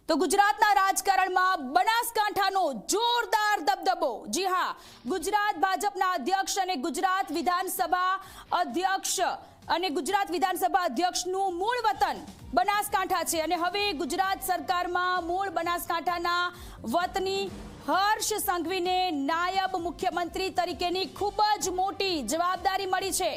તો ગુજરાતના રાજકારણમાં બનાસકાંઠાનો જોરદાર દબદબો। જી હા, ગુજરાત ભાજપના અધ્યક્ષ અને ગુજરાત વિધાનસભા અધ્યક્ષનું મૂળ વતન બનાસકાંઠા છે અને હવે ગુજરાત સરકારમાં મૂળ બનાસકાંઠાના વતની હર્ષ સંઘવીને નાયબ મુખ્યમંત્રી તરીકેની ખૂબ જ મોટી જવાબદારી મળી છે।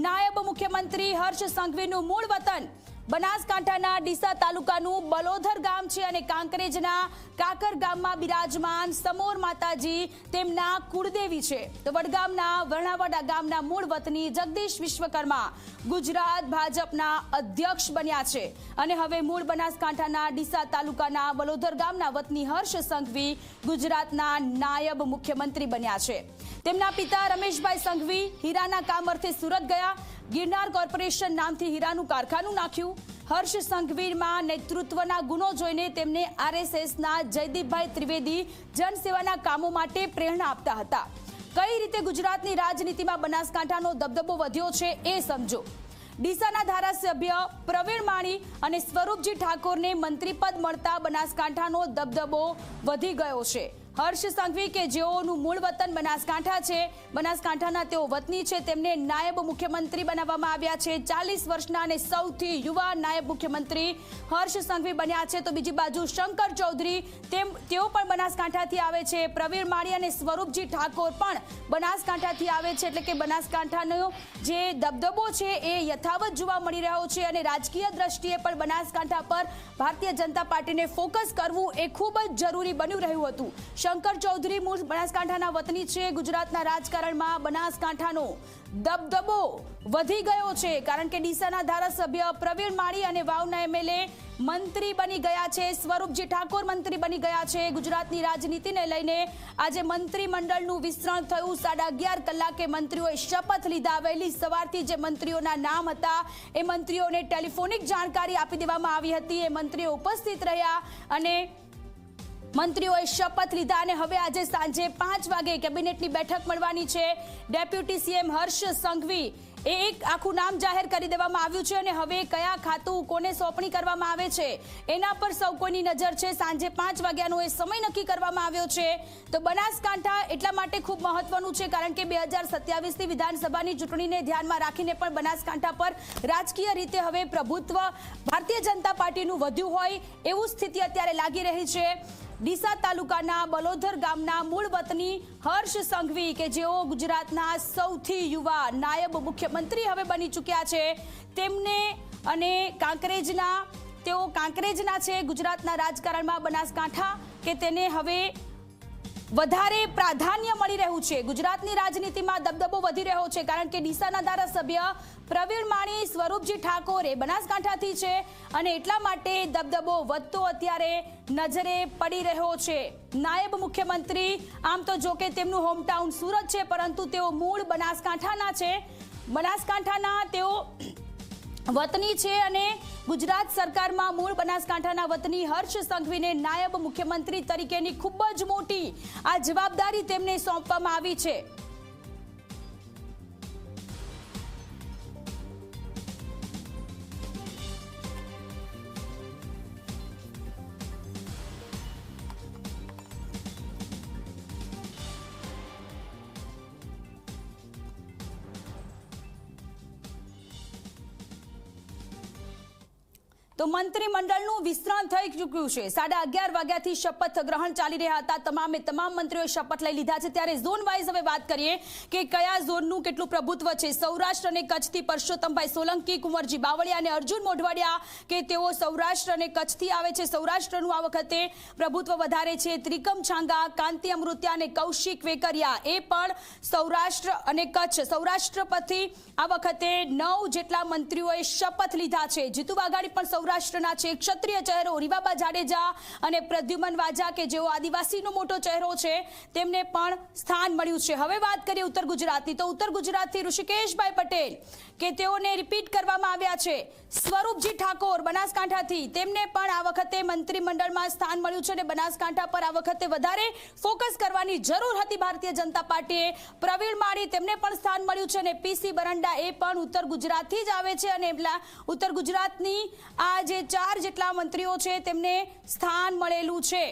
નાયબ મુખ્યમંત્રી હર્ષ સંઘવીનું મૂળ વતન બનાસકાંઠાના ડીસા તાલુકાનું બલોધર ગામ છે અને કાંકરેજના કાકર ગામમાં બિરાજમાન સમોર માતાજી તેમના કુળદેવી છે। તો વડગામના વર્ણાવાડા ગામના મૂળ વતની જગદીશ વિશ્વકર્મા ગુજરાત ભાજપના અધ્યક્ષ બન્યા છે અને હવે મૂળ બનાસકાંઠાના ડીસા તાલુકાના બલોધર ગામના વતની હર્ષ સંઘવી ગુજરાતના નાયબ મુખ્યમંત્રી બન્યા છે। તેમના પિતા રમેશભાઈ સંઘવી હીરાના કામ અર્થે સુરત ગયા। ગિરનાર કોર્પોરેશન નામથી હીરાનું કારખાનું નાખ્યું। હર્ષ સંઘવીમાં નેતૃત્વના ગુણો જોઈને તેમને આરએસએસના જયદીપભાઈ ત્રિવેદી જનસેવાના કામો માટે પ્રેરણા આપતા હતા। કઈ રીતે ગુજરાતની રાજનીતિમાં બનાસકાંઠાનો દબદબો વધ્યો છે એ સમજો। ડીસાના ધારાસભ્ય પ્રવીણ માણી અને સ્વરૂપજી ઠાકોરને મંત્રીપદ મળતા બનાસકાંઠાનો દબદબો વધી ગયો છે। હર્ષ સંઘવી કે જેઓનું મૂળ વતન બનાસકાંઠા છે, બનાસકાંઠાના તેઓ વતની છે, તેમને નાયબ મુખ્યમંત્રી બનાવવામાં આવ્યા છે। 40 વર્ષના અને સૌથી યુવા નાયબ મુખ્યમંત્રી હર્ષ સંઘવી બન્યા છે। તો બીજી બાજુ શંકર ચૌધરી તેઓ પણ બનાસકાંઠાથી આવે છે। પ્રવીણ માળી અને સ્વરૂપજી ઠાકોર પણ બનાસકાંઠાથી આવે છે, એટલે કે બનાસકાંઠાનો જે દબદબો છે એ યથાવત જોવા મળી રહ્યો છે અને રાજકીય દ્રષ્ટિએ પણ બનાસકાંઠા પર ભારતીય જનતા પાર્ટીને ફોકસ કરવું એ ખૂબ જ જરૂરી બન્યું રહ્યું હતું। શંકર ચૌધરી મૂળ બનાસકાંઠાના વતની છે। ગુજરાતના રાજકારણમાં બનાસકાંઠાનો દબદબો વધી ગયો છે કારણ કે ડીસાના ધારાસભ્ય પ્રવીણ માળી અને વાવના એમએલએ મંત્રી બની ગયા છે। સ્વરૂપજી ઠાકોર મંત્રી બની ગયા છે। ગુજરાતની રાજનીતિને લઈને આજે મંત્રીમંડળનું વિસ્તરણ થયું। 11:30 કલાકે મંત્રીઓએ શપથ લીધા। વહેલી સવારથી જે મંત્રીઓના નામ હતા એ મંત્રીઓને ટેલિફોનિક જાણકારી આપી દેવામાં આવી હતી। એ મંત્રીઓ ઉપસ્થિત રહ્યા અને મંત્રીઓએ શપથ લીધા અને હવે આજે સાંજે 5 વાગે કેબિનેટની બેઠક મળવાની છે। ડેપ્યુટી સીએમ હર્ષ સંઘવી એક આખું નામ જાહેર કરી દેવામાં આવ્યું છે અને હવે કયા ખાતું કોને સોંપણી કરવામાં આવે છે એના પર સૌ કોઈની નજર છે। સાંજે 5 વાગ્યાનો એ સમય નક્કી કરવામાં આવ્યો છે। તો બનાસકાંઠા એટલા માટે ખૂબ મહત્વનું છે કારણ કે 2027ની વિધાનસભાની ચૂંટણીને ધ્યાનમાં રાખીને પણ બનાસકાંઠા પર રાજકીય રીતે હવે પ્રભુત્વ ભારતીય જનતા પાર્ટીનું વધ્યું હોય એવું સ્થિતિ અત્યારે લાગી રહી છે। ડીસા તાલુકાના બલોધર ગામના મૂળ વતની હર્ષ સંઘવી કે જેઓ ગુજરાતના સૌથી યુવા નાયબ મુખ્યમંત્રી હવે બની ચૂક્યા છે, તેમને અને તેઓ કાંકરેજના છે। ગુજરાતના રાજકારણમાં બનાસકાંઠા કે તેને હવે વધારે પ્રાધાન્ય મળી રહ્યું છે। ગુજરાતની રાજનીતિમાં દબદબો વધી રહ્યો છે કારણ કે ડીસાના ધારાસભ્ય પ્રવીણ માણી સ્વરૂપજી ઠાકોર એ બનાસકાંઠાથી છે અને એટલા માટે દબદબો વધતો અત્યારે નજરે પડી રહ્યો છે। નાયબ મુખ્યમંત્રી આમ તો જો કે તેમનું હોમટાઉન સુરત છે પરંતુ તેઓ મૂળ બનાસકાંઠાના છે। બનાસકાંઠાના તેઓ વતની છે અને ગુજરાત સરકારમાં મૂળ બનાસકાંઠાના વતની હર્ષ સંઘવીને નાયબ મુખ્યમંત્રી તરીકેની ખૂબ જ મોટી આ જવાબદારી તેમને સોંપવામાં આવી છે। તો મંત્રીમંડળનું વિસ્તરણ થઈ ચૂક્યું છે। 11:30 વાગ્યાથી શપથ ગ્રહણ ચાલી રહ્યા હતા। તમામ મંત્રીઓએ શપથ લઈ લીધા છે। ત્યારે ઝોન વાઇઝ હવે વાત કરીએ કે કયા ઝોનનું કેટલું પ્રભુત્વ છે। સૌરાષ્ટ્ર અને કચ્છથી પરસોત્તમભાઈ સોલંકી, કુંવરજી બાવળિયા અને અર્જુન મોઢવાડિયા કે તેઓ સૌરાષ્ટ્ર અને કચ્છથી આવે છે। સૌરાષ્ટ્રનું આ વખતે પ્રભુત્વ વધારે છે। ત્રિકમ છાંગા, કાંતિ અમૃત્યા અને કૌશિક વેકરિયા એ પણ સૌરાષ્ટ્ર અને કચ્છ સૌરાષ્ટ્ર પરથી આ વખતે 9 જેટલા મંત્રીઓએ શપથ લીધા છે। જીતુ વાઘાણી પણ સૌરાષ્ટ્રના છે। ક્ષત્રિય ચહેરો રીવાબા જાડેજા અને પ્રદ્યુમન વાજા કે જેઓ આદિવાસીનો મોટો ચહેરો છે તેમને પણ સ્થાન મળ્યું છે। હવે વાત કરીએ ઉત્તર ગુજરાતની, તો ઉત્તર ગુજરાતથી ઋષિકેશભાઈ પટેલ કે તેઓને રિપીટ કરવામાં આવ્યા છે. સ્વરૂપજી ઠાકોર બનાસકાંઠાથી, તેમને પણ આ વખતે મંત્રીમંડળમાં સ્થાન મળ્યું છે અને બનાસકાંઠા પર આ વખતે વધારે ફોકસ કરવાની જરૂર હતી ભારતીય જનતા પાર્ટીએ. પ્રવીણ માળી, તેમને પણ સ્થાન મળ્યું છે અને પીસી બરંડા એ પણ ઉત્તર ગુજરાતથી જ આવે છે અને ઉત્તર ગુજરાતની આ જે 4 જેટલા મંત્રીઓ છે તેમને સ્થાન મળેલું છે.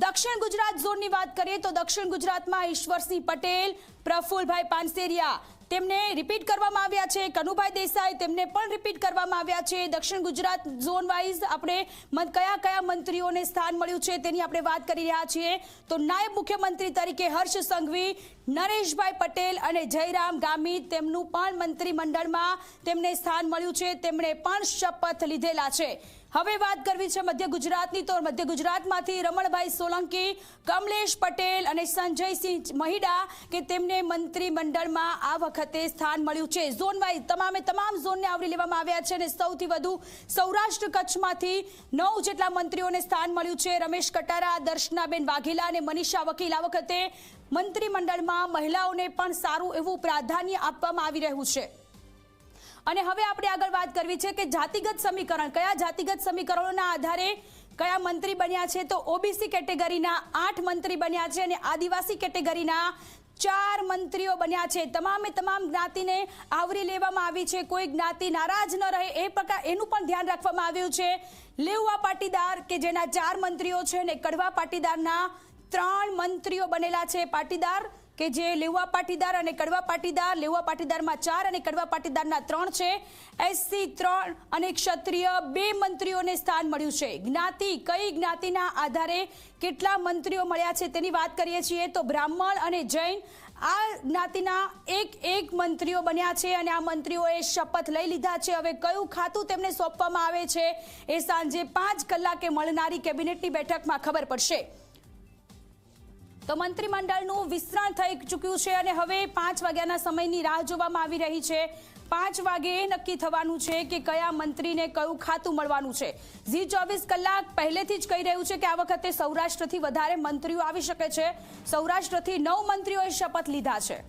દક્ષિણ ગુજરાત ઝોનની વાત કરીએ તો દક્ષિણ ગુજરાતમાં ઈશ્વરસિંહ પટેલ, પ્રફુલભાઈ પાનસેરિયા, તેમને રિપીટ કરવામાં આવ્યા છે. કનુભાઈ દેસાઈ, તેમને પણ રિપીટ કરવામાં આવ્યા છે. દક્ષિણ ગુજરાત ઝોન વાઇઝ આપણે કયા મંત્રીઓને સ્થાન મળ્યું છે તેની આપણે વાત કરી રહ્યા છીએ. તો નાયબ મુખ્યમંત્રી તરીકે હર્ષ સંઘવી, નરેશભાઈ પટેલ અને જયરામ ગામિત, તેમનું પણ મંત્રીમંડળમાં તેમને સ્થાન મળ્યું છે. તેમણે પણ શપથ લીધેલા છે. હવે વાત કરવી છે મધ્ય ગુજરાતની, તો મધ્ય ગુજરાતમાંથી રમણભાઈ સોલંકી, કમલેશ પટેલ અને સંજયસિંહ મહિડા કે તેમને મંત્રીમંડળમાં આ વખતે સ્થાન મળ્યું છે. ઝોન વાઇઝ તમામ ઝોનને આવરી લેવામાં આવ્યા છે અને સૌથી વધુ સૌરાષ્ટ્ર કચ્છમાંથી 9 જેટલા મંત્રીઓને સ્થાન મળ્યું છે. રમેશ કટારા, દર્શનાબેન વાઘેલા અને મનીષા વકીલ, આ વખતે મંત્રીમંડળમાં મહિલાઓને પણ સારું એવું પ્રાધાન્ય આપવામાં આવી રહ્યું છે. અને હવે આપણે આગળ વાત કરવી છે કે જાતિગત સમીકરણ, કયા જાતિગત સમીકરણોના આધારે કયા મંત્રી બન્યા છે. તો ઓબીસી કેટેગરીના 8 મંત્રી બન્યા છે અને આદિવાસી કેટેગરીના 4 મંત્રીઓ બન્યા છે. તમામ જ્ઞાતિને આવરી લેવામાં આવી છે. કોઈ જ્ઞાતિ નારાજ ન રહે એ પ્રકાર એનું પણ ધ્યાન રાખવામાં આવ્યું છે. લેઉવા પાટીદાર કે જેના 4 મંત્રીઓ છે અને કડવા પાટીદારના 3 મંત્રીઓ બનેલા છે. પાટીદાર કે જે લેઉવા પાટીદાર અને કડવા પાટીદાર, લેઉવા પાટીદારમાં 4 અને કડવા પાટીદારના 3 છે. એસસી 3 અને ક્ષત્રિય 2 મંત્રીઓને સ્થાન મળ્યું છે. જ્ઞાતિ, કઈ જ્ઞાતિના આધારે કેટલા મંત્રીઓ મળ્યા છે તેની વાત કરીએ છીએ તો બ્રાહ્મણ અને જૈન આ જ્ઞાતિના એક મંત્રીઓ બન્યા છે અને આ મંત્રીઓએ શપથ લઈ લીધા છે. હવે કયું ખાતું તેમને સોંપવામાં આવે છે એ સાંજે 5 કલાકે મળનારી કેબિનેટની બેઠકમાં ખબર પડશે. તો મંત્રીમંડળનું વિસ્તરણ થઈ ચૂક્યું છે અને હવે 5 વાગ્યાના સમયની રાહ જોવામાં આવી રહી છે. 5 વાગે નક્કી થવાનું છે કે કયા મંત્રીને કયું ખાતું મળવાનું છે. ઝી 24 કલાક પહેલેથી જ કહી રહ્યું છે કે આ વખતે સૌરાષ્ટ્રથી વધારે મંત્રીઓ આવી શકે છે. સૌરાષ્ટ્રથી 9 મંત્રીઓએ શપથ લીધા છે.